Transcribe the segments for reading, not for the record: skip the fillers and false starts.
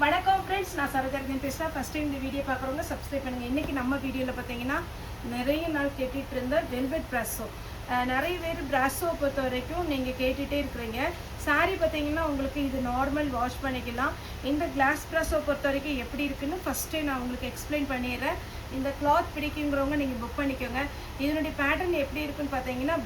வணக்கம் ஃப்ரெண்ட்ஸ், நான் சரோஜாரதின் பேசுகிறேன். ஃபஸ்ட் டைம் இந்த வீடியோ பார்க்குறவங்க சப்ஸ்கிரைப் பண்ணுங்கள். இன்றைக்கி நம்ம வீடியோவில் பார்த்தீங்கன்னா நிறைய நாள் கேட்டுட்டு இருந்த வெல்வெட் ப்ராஸோ. நிறைய பேர் ப்ராஸோ பொறுத்த வரைக்கும் நீங்கள் கேட்டுகிட்டே இருக்கிறீங்க. சாரீ பார்த்தீங்கன்னா உங்களுக்கு இது நார்மல் வாஷ் பண்ணிக்கலாம். இந்த கிளாஸ் ப்ராஸோ பொறுத்த வரைக்கும் எப்படி இருக்குன்னு ஃபஸ்ட்டே நான் உங்களுக்கு எக்ஸ்பிளைன் பண்ணிடுறேன். இந்த கிளாத் பிடிக்குங்கிறவங்க நீங்கள் புக் பண்ணிக்கோங்க. இதனுடைய பேட்டர்ன் எப்படி இருக்குன்னு பார்த்தீங்கன்னா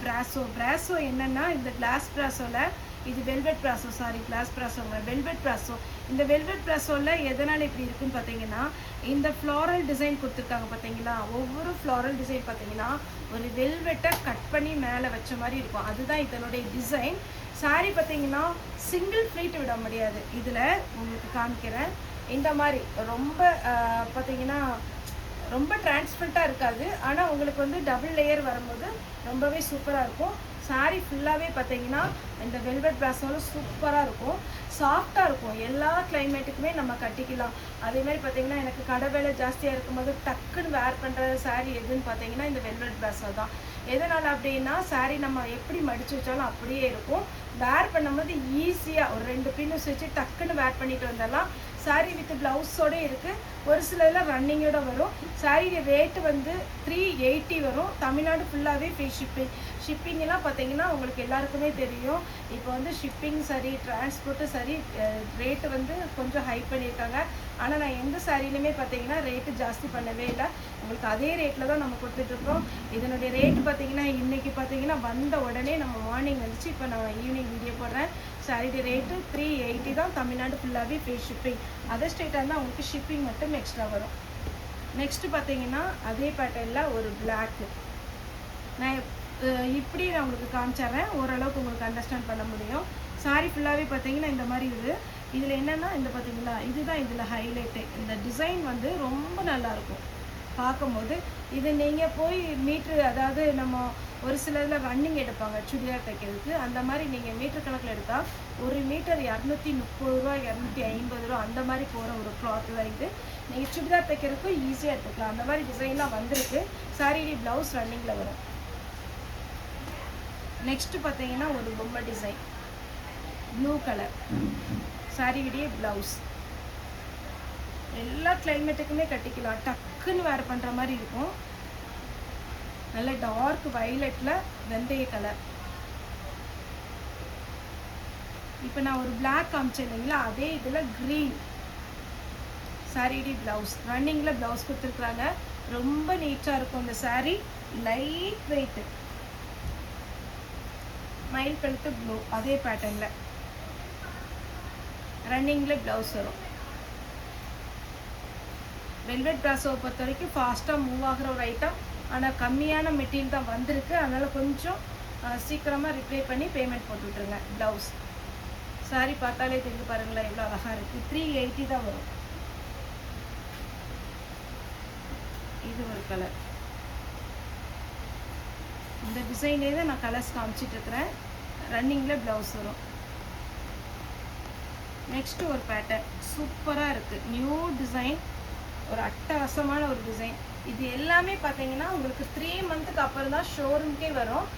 ப்ராஸோ என்னென்னா இந்த கிளாஸ் ப்ராஸோவில் இது வெல்வெட் ப்ராஸோ, கிளாஸ் ப்ராஸோங்க, வெல்வெட் ப்ராஸோ. இந்த வெல்வெட் ப்ராஸோவில் எதனால் இப்படி இருக்குன்னு பார்த்தீங்கன்னா இந்த ஃப்ளாரல் டிசைன் கொடுத்துருக்காங்க பார்த்தீங்களா. ஒவ்வொரு ஃப்ளாரல் டிசைன் பார்த்தீங்கன்னா ஒரு வெல்வெட்டை கட் பண்ணி மேலே வச்ச மாதிரி இருக்கும். அதுதான் இதனுடைய டிசைன். சாரீ பார்த்தீங்கன்னா சிங்கிள் ஃப்ளீட் விட முடியாது. இதில் உங்களுக்கு காமிக்கிறேன். இந்த மாதிரி ரொம்ப பார்த்தீங்கன்னா ரொம்ப டிரான்ஸ்பரண்ட்டாக இருக்காது. ஆனால் உங்களுக்கு வந்து டபுள் லேயர் வரும்போது ரொம்பவே சூப்பராக இருக்கும். சாரீ ஃபுல்லாகவே பார்த்தீங்கன்னா இந்த வெல்வெட் ப்ராஸோவில் சூப்பராக இருக்கும், சாஃப்டாக இருக்கும். எல்லா கிளைமேட்டுக்குமே நம்ம கட்டிக்கலாம். அதேமாதிரி பார்த்தீங்கன்னா எனக்கு கடை வேலை ஜாஸ்தியாக இருக்கும்போது டக்குன்னு வேர் பண்ணுற சாரீ எதுன்னு பார்த்தீங்கன்னா இந்த வெல்வெட் ப்ராஸோ தான். எதனால் அப்படின்னா சாரீ நம்ம எப்படி மடித்து வச்சாலும் அப்படியே இருக்கும். வேர் பண்ணும்போது ஈஸியாக ஒரு 2 பின்னஸ் வச்சு டக்குன்னு வேர் பண்ணிட்டு வந்தாலாம். சாரீ வித் ப்ளவுஸோடு இருக்குது. ஒரு சிலரில் ரன்னிங்கோட வரும். சாரீ ரேட்டு வந்து 380 வரும். தமிழ்நாடு ஃபுல்லாகவே ஃப்ரீ ஷிப்பிங்கெல்லாம் பார்த்தீங்கன்னா உங்களுக்கு எல்லாருக்குமே தெரியும். இப்போ வந்து ஷிப்பிங் சரி, டிரான்ஸ்போர்ட்டு சரி, ரேட்டு வந்து கொஞ்சம் ஹை பண்ணியிருக்காங்க. ஆனால் நான் எந்த சாரிலையுமே பார்த்தீங்கன்னா ரேட்டு ஜாஸ்தி பண்ணவே இல்லை. உங்களுக்கு அதே ரேட்டில் தான் நம்ம கொடுத்துட்ருக்கோம். இதனுடைய ரேட்டு பார்த்தீங்கன்னா இன்றைக்கி பார்த்தீங்கன்னா வந்த உடனே நம்ம மார்னிங் வந்துச்சு. இப்போ நான் ஈவினிங் வீடியோ போடுறேன். சாரியோட ரேட்டு 380 தான். தமிழ்நாடு ஃபுல்லாகவே ஃப்ரீ ஷிப்பிங். அதர் ஸ்டேட்டாக இருந்தால் உங்களுக்கு ஷிப்பிங் மட்டும் எக்ஸ்ட்ரா வரும். நெக்ஸ்ட்டு பார்த்தீங்கன்னா அதே பேட்டர்னில் ஒரு பிளாக்கு. நான் இப்படி நான் உங்களுக்கு காமிச்சிட்றேன். ஓரளவுக்கு உங்களுக்கு அண்டர்ஸ்டாண்ட் பண்ண முடியும். சாரீ ஃபுல்லாகவே பார்த்தீங்கன்னா இந்த மாதிரி இதில் என்னென்னா இந்த பார்த்தீங்களா இதுதான் இதில் ஹைலைட்டு. இந்த டிசைன் வந்து ரொம்ப நல்லாயிருக்கும் பார்க்கும்போது. இது நீங்கள் போய் மீட்ரு, அதாவது நம்ம ஒரு சிலரில் ரன்னிங் எடுப்பாங்க சுடிதார் தைக்கிறதுக்கு. அந்த மாதிரி நீங்கள் மீட்டர் கணக்கில் எடுத்தால் ஒரு மீட்டர் 230 ரூபா, 250 ரூபா அந்த மாதிரி போகிற ஒரு கிளாத் தான் இது. நீங்கள் சுடிதார் தைக்கிறதுக்கும் ஈஸியாக எடுத்துக்கலாம். அந்த மாதிரி டிசைன்லாம் வந்திருக்கு. சாரீ ப்ளவுஸ் ரன்னிங்கில் வரும். நெக்ஸ்ட்டு பார்த்தீங்கன்னா ஒரு பொம்மை டிசைன், ப்ளூ கலர் சாரியுடைய ப்ளவுஸ். எல்லா கிளைமேட்டுக்குமே கட்டிக்கலாம். டக்குன்னு வேர் பண்ணுற மாதிரி இருக்கும். நல்ல டார்க் வயலட்டில் வெந்தய கலர். இப்போ நான் ஒரு பிளாக் காமிச்சேன் இல்லைங்களா, அதே இதில் க்ரீன் சாரியுடைய ப்ளவுஸ். ரன்னிங்கில் ப்ளவுஸ் கொடுத்துருக்குறாங்க. ரொம்ப நீட்டாக இருக்கும் இந்த சாரீ. லைட் வெயிட்டு, மயில் கழுத்து ப்ளூ அதே பேட்டர்னில் ரன்னிங்கில் ப்ளவுஸ் வரும். வெல்வெட் ப்ராஸோவை பொறுத்த வரைக்கும் ஃபாஸ்ட்டாக மூவ் ஆகிற ஒரு ஐட்டம். ஆனால் கம்மியான மெட்டீரியல் தான் வந்திருக்கு. அதனால் கொஞ்சம் சீக்கிரமாக ரிப்ளை பண்ணி பேமெண்ட் போட்டு விட்ருங்க. ப்ளவுஸ் சாரி பார்த்தாலே தெரிஞ்சு பாருங்களேன் எவ்வளோ அழகாக இருக்குது. 380 தான் வரும். இது ஒரு கலர். இந்த டிசைனே தான் நான் கலர்ஸ் காமிச்சிட்ருக்கிறேன். ரன்னிங்கில் ப்ளவுஸ் வரும். நெக்ஸ்ட்டு ஒரு பேட்டர்ன் சூப்பராக இருக்குது. நியூ டிசைன், ஒரு அட்டகாசமான ஒரு டிசைன். இது எல்லாமே பார்த்தீங்கன்னா உங்களுக்கு 3 மந்த்துக்கு அப்புறம் தான் ஷோரூம்க்கே வரும்.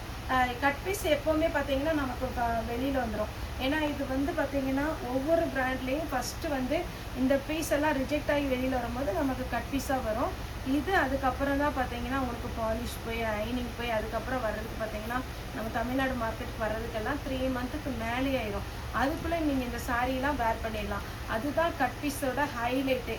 கட் பீஸ் எப்போவுமே பார்த்தீங்கன்னா நமக்கு வெளியில் வந்துடும். ஏன்னா இது வந்து பார்த்தீங்கன்னா ஒவ்வொரு பிராண்ட்லேயும் ஃபஸ்ட்டு வந்து இந்த பீஸ் எல்லாம் ரிஜெக்ட் ஆகி வெளியில் வரும்போது நமக்கு கட் பீஸாக வரும். இது அதுக்கப்புறம் தான் பார்த்தீங்கன்னா உங்களுக்கு பாலிஷ் போய் அயனிங் போய் அதுக்கப்புறம் வர்றதுக்கு பார்த்தீங்கன்னா நம்ம தமிழ்நாடு மார்க்கெட்டுக்கு வர்றதுக்கெல்லாம் 3 மந்த்துக்கு மேலே ஆயிரும். அதுக்குள்ளே நீங்கள் இந்த சாரீலாம் வேர் பண்ணிடலாம். அதுதான் கட் பீஸோட ஹைலைட்டு.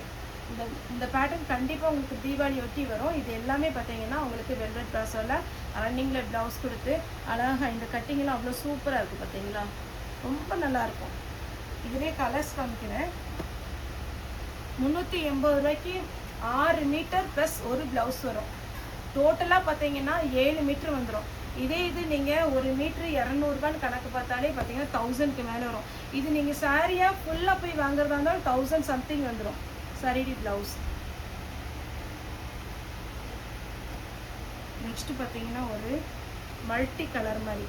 இந்த பேட்டர்ன் கண்டிப்பாக உங்களுக்கு தீபாவளி ஒட்டி வரும். இது எல்லாமே பார்த்தீங்கன்னா உங்களுக்கு வெல்வெட் ப்ராஸோவில் ரன்னிங்கில் ப்ளவுஸ் கொடுத்து அழகாக இந்த கட்டிங்கெல்லாம் அவ்வளோ சூப்பராக இருக்குது பார்த்தீங்களா, ரொம்ப நல்லாயிருக்கும். இதுவே கலர்ஸ் காமிக்கிறேன். 380 ரூபாய்க்கு 6 மீட்டர் ப்ளஸ் ஒரு ப்ளவுஸ் வரும். டோட்டலாக பார்த்தீங்கன்னா 7 மீட்டர் வந்துடும். இதே இது நீங்கள் ஒரு மீட்ரு 200 கணக்கு பார்த்தாலே பார்த்தீங்கன்னா 1000க்கு மேலே வரும். இது நீங்கள் சாரியாக ஃபுல்லாக போய் வாங்குறதா இருந்தாலும் 1000 சம்திங் வந்துடும். Sorry blouse. நெக்ஸ்ட்டு பார்த்தீங்கன்னா ஒரு மல்டி கலர் மாதிரி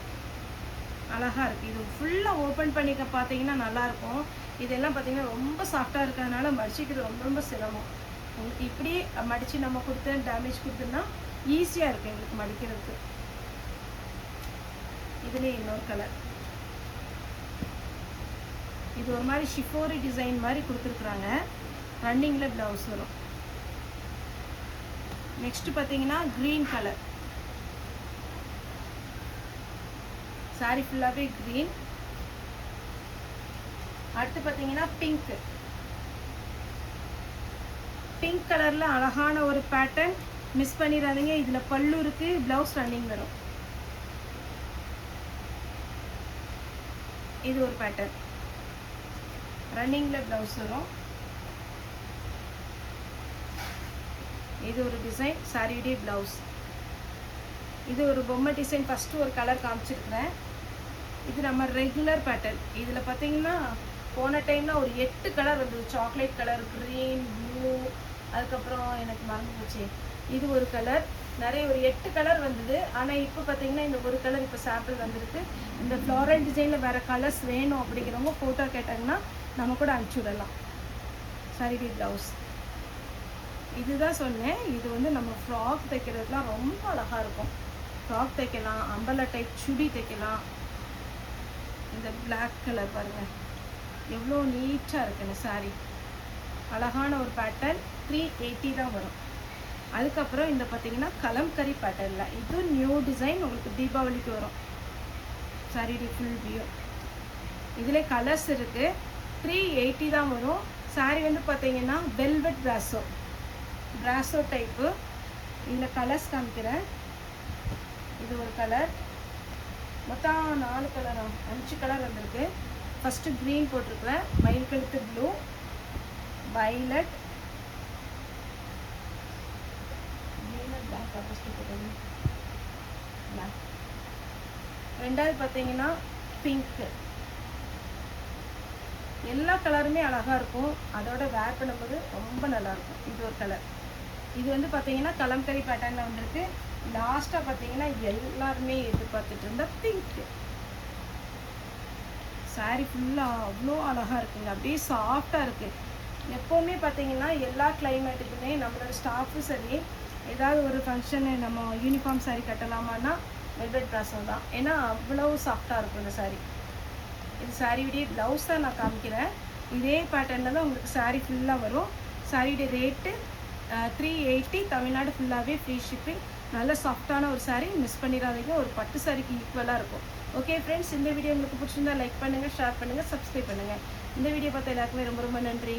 அழகாக இருக்குது. இது ஃபுல்லாக ஓப்பன் பண்ணிக்க பார்த்தீங்கன்னா நல்லாயிருக்கும். இதெல்லாம் பார்த்தீங்கன்னா ரொம்ப சாஃப்டாக இருக்கிறதுனால மடிச்சிக்கிறது ரொம்ப ரொம்ப சிரமம். உங்களுக்கு இப்படி மடித்து நம்ம கொடுத்து டேமேஜ் கொடுத்தோன்னா ஈஸியாக இருக்குது எங்களுக்கு மடிக்கிறதுக்கு. இதுலேயே இன்னொரு கலர் இது ஒரு மாதிரி ஷிஃபோரி டிசைன் மாதிரி கொடுத்துருக்குறாங்க. ரன்னிங்கில் ப்ளவுஸ் வரும். நெக்ஸ்ட் பார்த்தீங்கன்னா க்ரீன் கலர் சாரி ஃபுல்லாகவே க்ரீன். அடுத்து பார்த்தீங்கன்னா பிங்க் கலரில் அழகான ஒரு பேட்டர்ன். மிஸ் பண்ணிடாதீங்க. இதில் பல்லு இருக்குது, ப்ளவுஸ் ரன்னிங் வரும். இது ஒரு பேட்டர்ன், ரன்னிங்கில் ப்ளவுஸ் வரும். இது ஒரு டிசைன், சாரியுடைய ப்ளவுஸ். இது ஒரு பொம்மை டிசைன். ஃபஸ்ட்டு ஒரு கலர் காமிச்சிருக்கிறேன். இது நம்ம ரெகுலர் பேட்டர்ன். இதில் பார்த்தீங்கன்னா போன டைம்னா ஒரு 8 கலர் வந்தது. சாக்லேட் கலர், க்ரீன், ப்ளூ, அதுக்கப்புறம் எனக்கு மறந்து போச்சு இது ஒரு கலர். நிறைய ஒரு 8 கலர் வந்தது. ஆனால் இப்போ பார்த்தீங்கன்னா இந்த ஒரு கலர் இப்போ சாம்பிள் வந்திருக்கு. இந்த ஃப்ளாரல் டிசைனில் வேறு கலர்ஸ் வேணும் அப்படிங்கிறவங்க ஃபோட்டோ கேட்டாங்கன்னா நம்ம கூட அனுப்பிச்சி விடலாம். சாரி ப்ளவுஸ் இதுதான் சொன்னேன். இது வந்து நம்ம ஃப்ராக் தைக்கிறதுலாம் ரொம்ப அழகாக இருக்கும். ஃப்ராக் தைக்கலாம், அம்பலா டைப் சுடி தைக்கலாம். இந்த பிளாக் கலர் பாருங்கள் எவ்வளோ நீட்டாக இருக்குன்னு சாரி. அழகான ஒரு பேட்டர்ன். 380 தான் வரும். அதுக்கப்புறம் இந்த பார்த்தீங்கன்னா கலம்கரி பேட்டர்னில் இது நியூ டிசைன். உங்களுக்கு தீபாவளிக்கு வரும். Sorry full view. இதில் கலர்ஸ் இருக்குது. 380 தான் வரும். சாரி வந்து பார்த்தீங்கன்னா வெல்வெட் பிராசோ டைப்பு. இதில் கலர்ஸ் காமிக்கிறேன். இது ஒரு கலர். மொத்தம் 4 கலர் 5 கலர் வந்திருக்கு. ஃபஸ்ட்டு க்ரீன் போட்டிருக்கிறேன், மயில் கழுத்து ப்ளூ, வைலட், ரெண்டாவது பார்த்தீங்கன்னா பிங்க்கு. எல்லா கலருமே அழகாக இருக்கும். அதோட வேர் பண்ணும்போது ரொம்ப நல்லாயிருக்கும். இது ஒரு கலர். இது வந்து பார்த்தீங்கன்னா கலம்கரி பேட்டர்னில் வந்திருக்கு. லாஸ்ட்டாக பார்த்தீங்கன்னா எல்லாருமே எதிர்பார்த்துட்டு இருந்த பிங்க்கு. சாரி ஃபுல்லாக அவ்வளோ அழகாக இருக்குங்க. அப்படியே சாஃப்டாக இருக்குது. எப்போவுமே பார்த்தீங்கன்னா எல்லா கிளைமேட்டுக்குமே நம்மளோட ஸ்டாஃபும் சரி, ஏதாவது ஒரு ஃபங்க்ஷனு நம்ம யூனிஃபார்ம் சாரீ கட்டலாமான்னா வெல்வெட் ப்ராசோ தான். ஏன்னா அவ்வளோ சாஃப்டாக இருக்கும் இந்த சாரீ. இது சாரியுடைய ப்ளவுஸ் தான் நான் காமிக்கிறேன். இதே பேட்டர்னில் தான் உங்களுக்கு சாரீ ஃபுல்லாக வரும். சாரியுடைய ரேட்டு 380. தமிழ்நாடு ஃபுல்லாகவே ஃப்ரீ ஷிப்பிங். நல்ல சாஃப்டான ஒரு சாரீ. மிஸ் பண்ணிடாதீங்க. ஒரு பட்டு சாரிக்கு ஈக்குவலாக இருக்கும். ஓகே ஃப்ரெண்ட்ஸ், இந்த வீடியோ உங்களுக்கு பிடிச்சிருந்தா லைக் பண்ணுங்கள், ஷேர் பண்ணுங்கள், சப்ஸ்கிரைப் பண்ணுங்கள். இந்த வீடியோ பார்த்த எல்லாருக்குமே ரொம்ப ரொம்ப நன்றி.